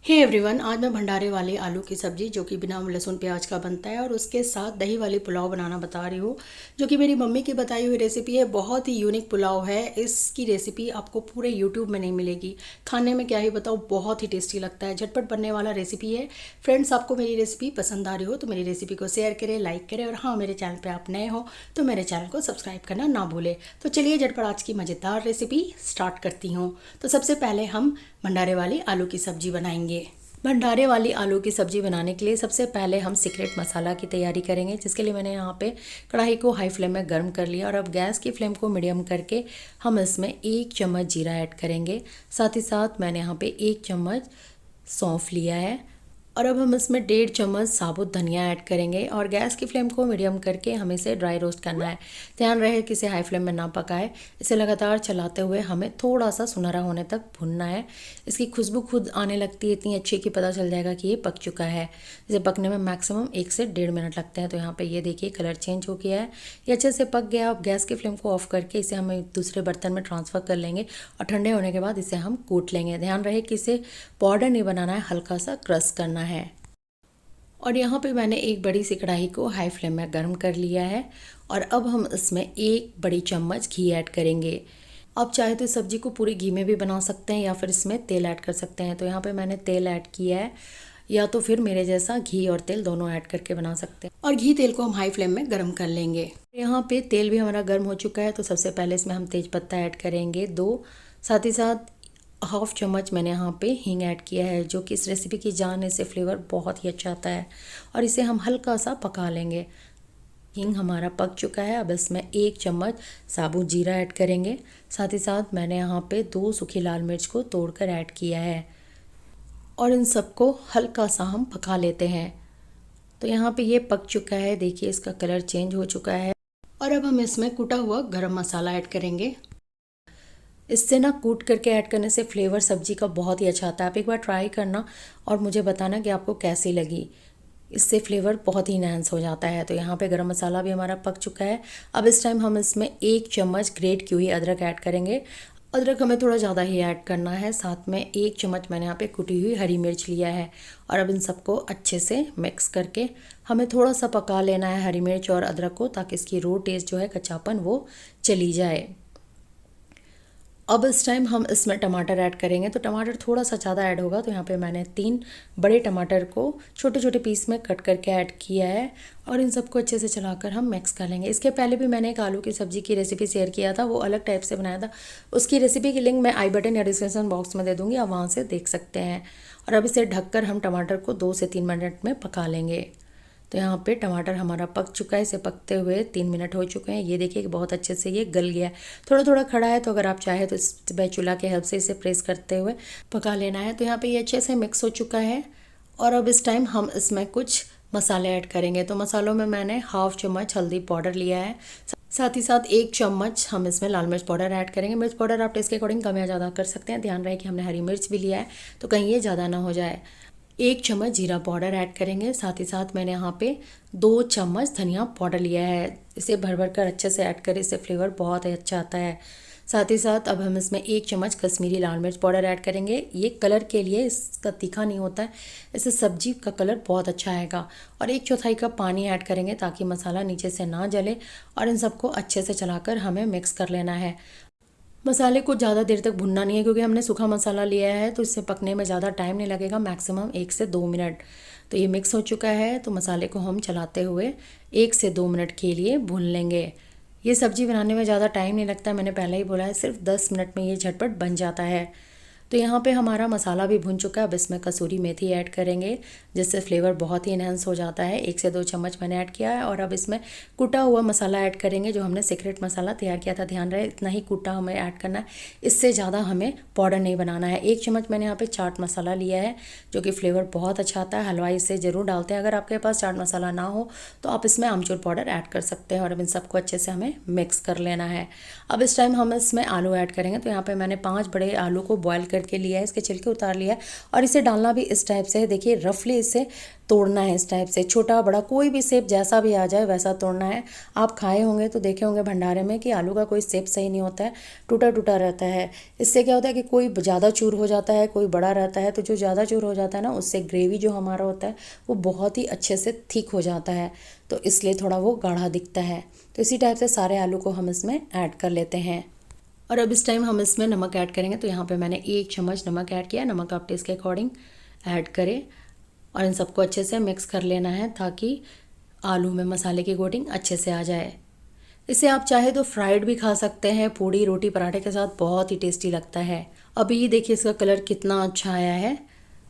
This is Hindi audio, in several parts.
हे एवरीवन, आज मैं भंडारे वाले आलू की सब्ज़ी जो कि बिना लहसुन प्याज का बनता है और उसके साथ दही वाली पुलाव बनाना बता रही हूँ, जो कि मेरी मम्मी की बताई हुई रेसिपी है। बहुत ही यूनिक पुलाव है। इसकी रेसिपी आपको पूरे यूट्यूब में नहीं मिलेगी। खाने में क्या ही बताऊँ, बहुत ही टेस्टी लगता है। झटपट बनने वाला रेसिपी है। फ्रेंड्स, आपको मेरी रेसिपी पसंद आ रही हो तो मेरी रेसिपी को शेयर करें, लाइक करें और हाँ, मेरे चैनल पर आप नए हो तो मेरे चैनल को सब्सक्राइब करना ना भूलें। तो चलिए झटपट आज की मज़ेदार रेसिपी स्टार्ट करती हूँ। तो सबसे पहले हम भंडारे वाली आलू की सब्ज़ी बनाएंगे। भंडारे वाली आलू की सब्ज़ी बनाने के लिए सबसे पहले हम सीक्रेट मसाला की तैयारी करेंगे, जिसके लिए मैंने यहाँ पे कढ़ाई को हाई फ्लेम में गर्म कर लिया और अब गैस की फ्लेम को मीडियम करके हम इसमें 1 चम्मच जीरा ऐड करेंगे। साथ ही साथ मैंने यहाँ पे 1 चम्मच सौंफ लिया है और अब हम इसमें 1.5 चम्मच साबुत धनिया ऐड करेंगे और गैस की फ्लेम को मीडियम करके हमें इसे ड्राई रोस्ट करना है। ध्यान रहे कि इसे हाई फ्लेम में ना पकाए। इसे लगातार चलाते हुए हमें थोड़ा सा सुनहरा होने तक भुनना है। इसकी खुशबू खुद आने लगती है इतनी अच्छी कि पता चल जाएगा कि ये पक चुका है। इसे पकने में मैक्सिमम 1 से 1.5 मिनट लगते हैं। तो यहाँ पर ये देखिए कलर चेंज हो गया है, ये अच्छे से पक गया। अब गैस की फ्लेम को ऑफ करके इसे हम दूसरे बर्तन में ट्रांसफ़र कर लेंगे और ठंडे होने के बाद इसे हम कूट लेंगे। ध्यान रहे कि इसे पाउडर नहीं बनाना है, हल्का सा क्रश करना है। और यहाँ पे मैंने एक बड़ी सी कढ़ाई को हाई फ्लेम में गर्म कर लिया है और अब हम इसमें 1 बड़ी चम्मच घी ऐड करेंगे। आप चाहे तो सब्जी को पूरी घी में भी बना सकते हैं या फिर इसमें तेल ऐड कर सकते हैं। तो यहाँ पे मैंने तेल ऐड किया है, या तो फिर मेरे जैसा घी और तेल दोनों ऐड करके बना सकते हैं। और घी तेल को हम हाई फ्लेम में गर्म कर लेंगे। यहाँ पे तेल भी हमारा गर्म हो चुका है, तो सबसे पहले इसमें हम तेज पत्ता ऐड करेंगे 2। साथ ही साथ 1/2 चम्मच मैंने यहाँ पे हींग ऐड किया है, जो कि इस रेसिपी की जान, इससे फ्लेवर बहुत ही अच्छा आता है। और इसे हम हल्का सा पका लेंगे। हींग हमारा पक चुका है। अब इसमें 1 चम्मच साबुत जीरा ऐड करेंगे। साथ ही साथ मैंने यहाँ पे 2 सूखी लाल मिर्च को तोड़कर ऐड किया है और इन सबको हल्का सा हम पका लेते हैं। तो यहाँ पे ये पक चुका है, देखिए इसका कलर चेंज हो चुका है। और अब हम इसमें कुटा हुआ गरम मसाला ऐड करेंगे। इससे ना कूट करके ऐड करने से फ्लेवर सब्जी का बहुत ही अच्छा आता है। आप एक बार ट्राई करना और मुझे बताना कि आपको कैसी लगी। इससे फ्लेवर बहुत ही इनहेंस हो जाता है। तो यहाँ पे गरम मसाला भी हमारा पक चुका है। अब इस टाइम हम इसमें 1 चम्मच ग्रेट की हुई अदरक ऐड करेंगे। अदरक हमें थोड़ा ज़्यादा ही ऐड करना है। साथ में 1 चम्मच मैंने यहाँ पे कुटी हुई हरी मिर्च लिया है और अब इन सबको अच्छे से मिक्स करके हमें थोड़ा सा पका लेना है हरी मिर्च और अदरक को, ताकि इसकी रो टेस्ट जो है, कच्चापन, वो चली जाए। अब इस टाइम हम इसमें टमाटर ऐड करेंगे। तो टमाटर थोड़ा सा ज़्यादा ऐड होगा, तो यहाँ पे मैंने 3 बड़े टमाटर को छोटे छोटे पीस में कट करके ऐड किया है और इन सबको अच्छे से चलाकर हम मिक्स कर लेंगे। इसके पहले भी मैंने एक आलू की सब्ज़ी की रेसिपी शेयर किया था, वो अलग टाइप से बनाया था। उसकी रेसिपी की लिंक मैं आई बटन या डिस्क्रिप्शन बॉक्स में दे दूँगी, आप वहाँ से देख सकते हैं। और अब इसे ढककर हम टमाटर को 2 से 3 मिनट में पका लेंगे। तो यहाँ पे टमाटर हमारा पक चुका है। इसे पकते हुए 3 मिनट हो चुके हैं। ये देखिए कि बहुत अच्छे से ये गल गया है। थोड़ा थोड़ा खड़ा है, तो अगर आप चाहे तो स्पैचुला के हेल्प से इसे प्रेस करते हुए पका लेना है। तो यहाँ पे ये अच्छे से मिक्स हो चुका है और अब इस टाइम हम इसमें कुछ मसाले ऐड करेंगे। तो मसालों में मैंने 1/2 चम्मच हल्दी पाउडर लिया है। साथ ही साथ 1 चम्मच हम इसमें लाल मिर्च पाउडर ऐड करेंगे। मिर्च पाउडर आप टेस्ट के अकॉर्डिंग कम या ज़्यादा कर सकते हैं। ध्यान रहे कि हमने हरी मिर्च भी लिया है, तो कहीं ये ज़्यादा ना हो जाए। 1 चम्मच जीरा पाउडर ऐड करेंगे। साथ ही साथ मैंने यहाँ पे 2 चम्मच धनिया पाउडर लिया है। इसे भर भर कर अच्छे से ऐड करें, इससे फ्लेवर बहुत ही अच्छा आता है। साथ ही साथ अब हम इसमें 1 चम्मच कश्मीरी लाल मिर्च पाउडर ऐड करेंगे। ये कलर के लिए, इसका तीखा नहीं होता है, इससे सब्जी का कलर बहुत अच्छा आएगा। और 1/4 कप पानी ऐड करेंगे ताकि मसाला नीचे से ना जले और इन सबको अच्छे से चलाकर हमें मिक्स कर लेना है। मसाले को ज़्यादा देर तक भुनना नहीं है, क्योंकि हमने सूखा मसाला लिया है, तो इससे पकने में ज़्यादा टाइम नहीं लगेगा, मैक्सिमम 1 से 2 मिनट। तो ये मिक्स हो चुका है, तो मसाले को हम चलाते हुए 1 से 2 मिनट के लिए भून लेंगे। ये सब्ज़ी बनाने में ज़्यादा टाइम नहीं लगता, मैंने पहले ही बोला है, सिर्फ 10 मिनट में ये झटपट बन जाता है। तो यहाँ पे हमारा मसाला भी भुन चुका है। अब इसमें कसूरी मेथी ऐड करेंगे, जिससे फ्लेवर बहुत ही इन्हेंस हो जाता है। 1 से 2 चम्मच मैंने ऐड किया है और अब इसमें कुटा हुआ मसाला ऐड करेंगे, जो हमने सीक्रेट मसाला तैयार किया था। ध्यान रहे इतना ही कुटा हमें ऐड करना है, इससे ज़्यादा हमें पाउडर नहीं बनाना है। 1 चम्मच मैंने यहाँ पे चाट मसाला लिया है, जो कि फ्लेवर बहुत अच्छा आता है। हलवाई इसे ज़रूर डालते हैं। अगर आपके पास चाट मसाला ना हो तो आप इसमें आमचूर पाउडर ऐड कर सकते हैं। और अब इन सबको अच्छे से हमें मिक्स कर लेना है। अब इस टाइम हम इसमें आलू ऐड करेंगे। तो यहाँ पर मैंने 5 बड़े आलू को बॉयल करके लिया है, इसके छिलके उतार लिया है। और इसे डालना भी इस टाइप से है, देखिए रफली इसे तोड़ना है इस टाइप से, छोटा बड़ा कोई भी शेप जैसा भी आ जाए वैसा तोड़ना है। आप खाए होंगे तो देखे होंगे भंडारे में कि आलू का कोई शेप सही नहीं होता है, टूटा टूटा रहता है। इससे क्या होता है कि कोई ज़्यादा चूर हो जाता है, कोई बड़ा रहता है। तो जो ज़्यादा चूर हो जाता है ना, उससे ग्रेवी जो हमारा होता है वो बहुत ही अच्छे से थिक हो जाता है, तो इसलिए थोड़ा वो गाढ़ा दिखता है। तो इसी टाइप से सारे आलू को हम इसमें ऐड कर लेते हैं। और अब इस टाइम हम इसमें नमक ऐड करेंगे। तो यहाँ पे मैंने 1 चम्मच नमक ऐड किया। नमक आप टेस्ट के अकॉर्डिंग ऐड करें और इन सबको अच्छे से मिक्स कर लेना है ताकि आलू में मसाले की कोटिंग अच्छे से आ जाए। इसे आप चाहे तो फ्राइड भी खा सकते हैं, पूड़ी रोटी पराठे के साथ बहुत ही टेस्टी लगता है। अभी देखिए इसका कलर कितना अच्छा आया है।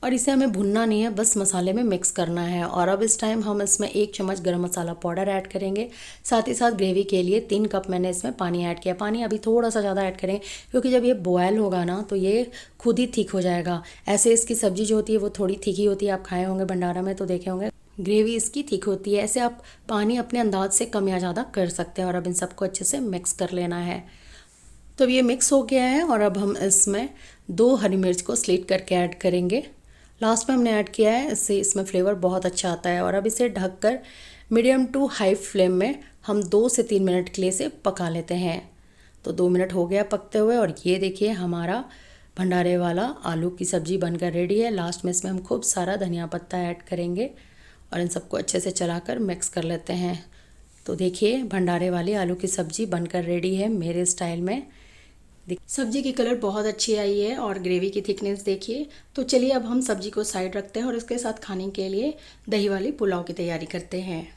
और इसे हमें भुनना नहीं है, बस मसाले में मिक्स करना है। और अब इस टाइम हम इसमें 1 चम्मच गरम मसाला पाउडर ऐड करेंगे। साथ ही साथ ग्रेवी के लिए 3 कप मैंने इसमें पानी ऐड किया। पानी अभी थोड़ा सा ज़्यादा ऐड करेंगे क्योंकि जब ये बॉयल होगा ना तो ये खुद ही थिक हो जाएगा। ऐसे इसकी सब्ज़ी जो होती है वो थोड़ी थिक ही होती है, आप खाए होंगे भंडारा में तो देखे होंगे ग्रेवी इसकी थिक होती है। ऐसे आप पानी अपने अंदाज से कम या ज़्यादा कर सकते हैं। और अब इन सबको अच्छे से मिक्स कर लेना है। तो ये मिक्स हो गया है और अब हम इसमें 2 हरी मिर्च को स्लिट करके ऐड करेंगे। लास्ट में हमने ऐड किया है, इससे इसमें फ्लेवर बहुत अच्छा आता है। और अब इसे ढककर मीडियम टू हाई फ्लेम में हम 2 से 3 मिनट के लिए इसे पका लेते हैं। तो 2 मिनट हो गया पकते हुए और ये देखिए हमारा भंडारे वाला आलू की सब्ज़ी बनकर रेडी है। लास्ट में इसमें हम खूब सारा धनिया पत्ता ऐड करेंगे और इन सबको अच्छे से चलाकर मिक्स कर लेते हैं। तो देखिए भंडारे वाली आलू की सब्ज़ी बनकर रेडी है मेरे स्टाइल में। सब्जी की कलर बहुत अच्छी आई है और ग्रेवी की थिकनेस देखिए। तो चलिए अब हम सब्जी को साइड रखते हैं और इसके साथ खाने के लिए दही वाली पुलाव की तैयारी करते हैं।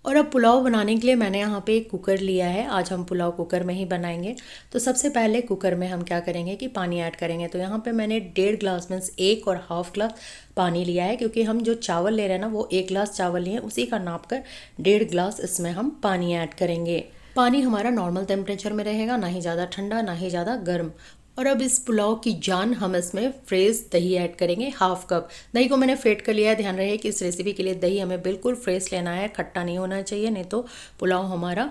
और अब पुलाव बनाने के लिए मैंने यहाँ पे एक कुकर लिया है। आज हम पुलाव कुकर में ही बनाएंगे। तो सबसे पहले कुकर में हम क्या करेंगे कि पानी ऐड करेंगे। तो यहाँ पे मैंने 1.5 ग्लास मीन्स 1 और हाफ ग्लास पानी लिया है, क्योंकि हम जो चावल ले रहे हैं ना वो 1 ग्लास चावल लिए, उसी का नाप कर 1.5 ग्लास इसमें हम पानी ऐड करेंगे। पानी हमारा नॉर्मल टेम्परेचर में रहेगा, ना ही ज़्यादा ठंडा ना ही ज़्यादा गर्म। और अब इस पुलाव की जान हम इसमें फ्रेश दही ऐड करेंगे, हाफ कप। दही को मैंने फेंट कर लिया है। ध्यान रहे कि इस रेसिपी के लिए दही हमें बिल्कुल फ्रेश लेना है, खट्टा नहीं होना चाहिए, नहीं तो पुलाव हमारा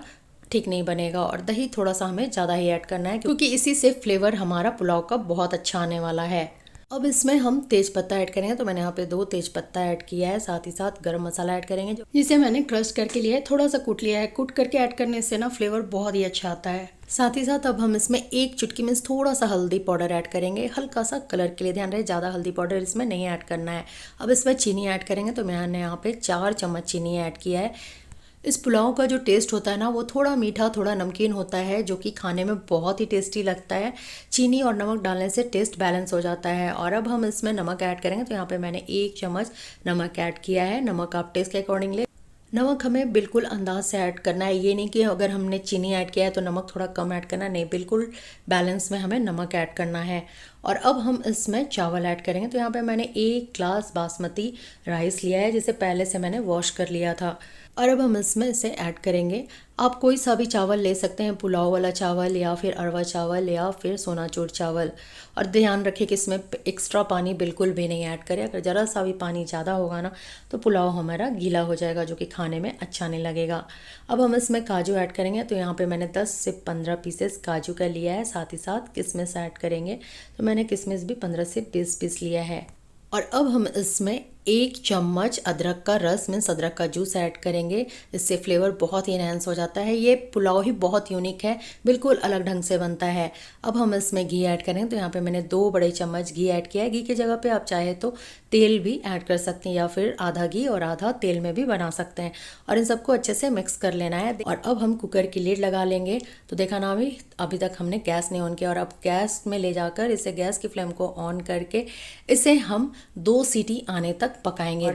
ठीक नहीं बनेगा। और दही थोड़ा सा हमें ज़्यादा ही ऐड करना है क्योंकि इसी से फ्लेवर हमारा पुलाव का बहुत अच्छा आने वाला है। अब इसमें हम तेज पत्ता ऐड करेंगे। तो मैंने यहाँ पे 2 तेज पत्ता ऐड किया है। साथ ही साथ गरम मसाला ऐड करेंगे जिसे मैंने क्रश करके लिया है, थोड़ा सा कूट लिया है। कूट करके ऐड करने से ना फ्लेवर बहुत ही अच्छा आता है। साथ ही साथ अब हम इसमें 1 चुटकी मीन्स थोड़ा सा हल्दी पाउडर ऐड करेंगे, हल्का सा कलर के लिए। ध्यान रहे ज़्यादा हल्दी पाउडर इसमें नहीं ऐड करना है। अब इसमें चीनी ऐड करेंगे। तो मैंने यहाँ पे 4 चम्मच चीनी ऐड किया है। इस पुलाव का जो टेस्ट होता है ना वो थोड़ा मीठा थोड़ा नमकीन होता है, जो कि खाने में बहुत ही टेस्टी लगता है। चीनी और नमक डालने से टेस्ट बैलेंस हो जाता है। और अब हम इसमें नमक ऐड करेंगे। तो यहाँ पे मैंने 1 चम्मच नमक ऐड किया है। नमक आप टेस्ट के अकॉर्डिंग ले। नमक हमें बिल्कुल अंदाज से ऐड करना है, ये नहीं कि अगर हमने चीनी ऐड किया है तो नमक थोड़ा कम ऐड करना, नहीं, बिल्कुल बैलेंस में हमें नमक ऐड करना है। और अब हम इसमें चावल ऐड करेंगे। तो यहाँ पे मैंने 1 ग्लास बासमती राइस लिया है, जिसे पहले से मैंने वॉश कर लिया था। और अब हम इसमें इसे ऐड करेंगे। आप कोई सा भी चावल ले सकते हैं, पुलाव वाला चावल या फिर अरवा चावल या फिर सोनाचूर चावल। और ध्यान रखें कि इसमें एक्स्ट्रा पानी बिल्कुल भी नहीं ऐड करें। अगर ज़रा सा भी पानी ज़्यादा होगा ना तो पुलाव हमारा गीला हो जाएगा, जो कि खाने में अच्छा नहीं लगेगा। अब हम इसमें काजू ऐड करेंगे। तो यहाँ पे मैंने 10 से 15 पीसेस काजू का लिया है। साथ ही साथ किशमिश ऐड करेंगे। तो मैंने किशमिश भी 15 से 20 पीस लिया है। और अब हम इसमें 1 चम्मच अदरक का रस मीन्स अदरक का जूस ऐड करेंगे। इससे फ्लेवर बहुत ही इनहेंस हो जाता है। ये पुलाव ही बहुत यूनिक है, बिल्कुल अलग ढंग से बनता है। अब हम इसमें घी ऐड करेंगे। तो यहाँ पे मैंने 2 बड़े चम्मच घी ऐड किया है। घी की जगह पे आप चाहे तो तेल भी ऐड कर सकते हैं या फिर आधा घी और आधा तेल में भी बना सकते हैं। और इन सबको अच्छे से मिक्स कर लेना है। और अब हम कुकर की लीड लगा लेंगे। तो देखा ना अभी तक हमने गैस नहीं ऑन किया, और अब गैस में ले जाकर इसे गैस की फ्लेम को ऑन करके इसे हम 2 सीटी आने तक पकाएंगे।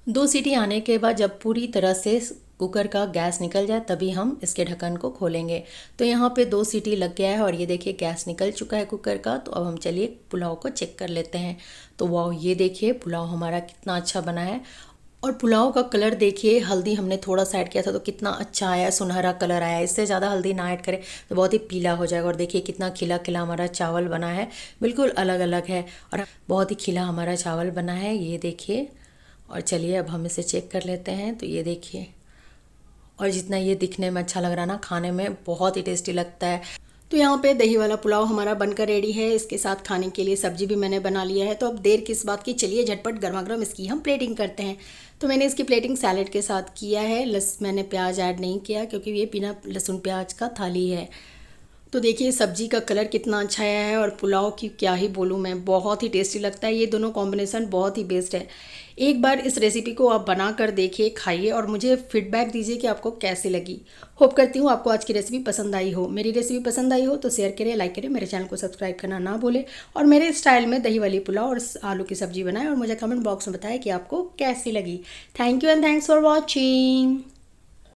2 सीटी आने के बाद जब पूरी तरह से कुकर का गैस निकल जाए तभी हम इसके ढक्कन को खोलेंगे। तो यहाँ पे 2 सीटी लग गया है और ये देखिए गैस निकल चुका है कुकर का। तो अब हम चलिए पुलाव को चेक कर लेते हैं। तो वाह, ये देखिए पुलाव हमारा कितना अच्छा बना है। और पुलाव का कलर देखिए, हल्दी हमने थोड़ा सा ऐड किया था तो कितना अच्छा आया, सुनहरा कलर आया। इससे ज़्यादा हल्दी ना ऐड करें तो बहुत ही पीला हो जाएगा। और देखिए कितना खिला खिला हमारा चावल बना है, बिल्कुल अलग अलग है और बहुत ही खिला हमारा चावल बना है, ये देखिए। और चलिए अब हम इसे चेक कर लेते हैं। तो ये देखिए, और जितना ये दिखने में अच्छा लग रहा है ना, खाने में बहुत ही टेस्टी लगता है। तो यहाँ पे दही वाला पुलाव हमारा बनकर रेडी है। इसके साथ खाने के लिए सब्जी भी मैंने बना लिया है। तो अब देर किस बात की, चलिए झटपट गर्मा गर्म इसकी हम प्लेटिंग करते हैं। तो मैंने इसकी प्लेटिंग सैलेड के साथ किया है। मैंने प्याज ऐड नहीं किया क्योंकि ये बिना लहसुन प्याज का थाली है। तो देखिए सब्जी का कलर कितना अच्छा आया है और पुलाव की क्या ही बोलूँ मैं, बहुत ही टेस्टी लगता है। ये दोनों कॉम्बिनेशन बहुत ही बेस्ट है। एक बार इस रेसिपी को आप बना कर देखिए, खाइए और मुझे फीडबैक दीजिए कि आपको कैसी लगी। होप करती हूँ आपको आज की रेसिपी पसंद आई हो। मेरी रेसिपी पसंद आई हो तो शेयर करें, लाइक करें, मेरे चैनल को सब्सक्राइब करना ना भूलें और मेरे स्टाइल में दही वाली पुलाव और आलू की सब्जी बनाएं और मुझे कमेंट बॉक्स में बताएं कि आपको कैसी लगी। Thank you and thanks for watching.